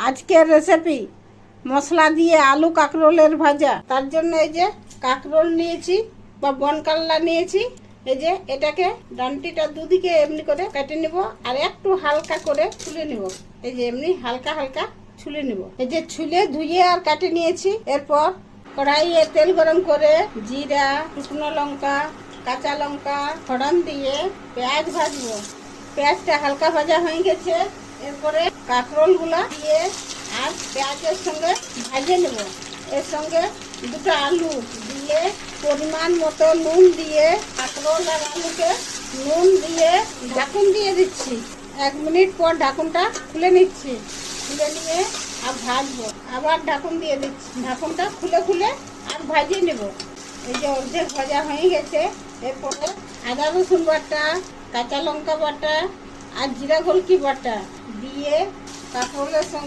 আজকের রেসিপি মশলা দিয়ে আলু কাঁকরোলের ভাজা। তার জন্য এই যে কাঁকরোল নিয়েছি বা বনকাল্লা নিয়েছি। এই যে এটাকে ডান্টিটা দুদিকে এমনি করে কেটে নিব আর একটু হালকা করে ছুলে নিব। এই যে এমনি হালকা হালকা ছুলে নিব। এই যে ছুলে ধুয়ে আর কাটে নিয়েছি। এরপর কড়াইয়ে তেল গরম করে জিরা, শুকনো লঙ্কা, কাঁচা লঙ্কা ফোড়ন দিয়ে পেঁয়াজ ভাজবো। পেঁয়াজটা হালকা ভাজা হয়ে গেছে। এরপরে কাঁকরোলগুলো দিয়ে আর পেঁয়াজের সঙ্গে ভেজে নেব। এর সঙ্গে দুটো আলু দিয়ে পরিমাণ মতো নুন দিয়ে কাঁকরোল আর আলুকে নুন দিয়ে ঢাকুন দিয়ে দিচ্ছি। 1 মিনিট পর ঢাকুনটা খুলে নিচ্ছি। খুলে নিয়ে আর ভাজবো। আবার ঢাকুন দিয়ে দিচ্ছি। ঢাকুনটা খুলে খুলে আর ভাজিয়ে নেব। এই যে অর্ধেক ভাজা হয়ে গেছে। এরপরে আদা রসুন বাটা, কাঁচা লঙ্কা বাটা আর জিরা গোলকি বাটা দিয়ে কাঁকরোলের সঙ্গে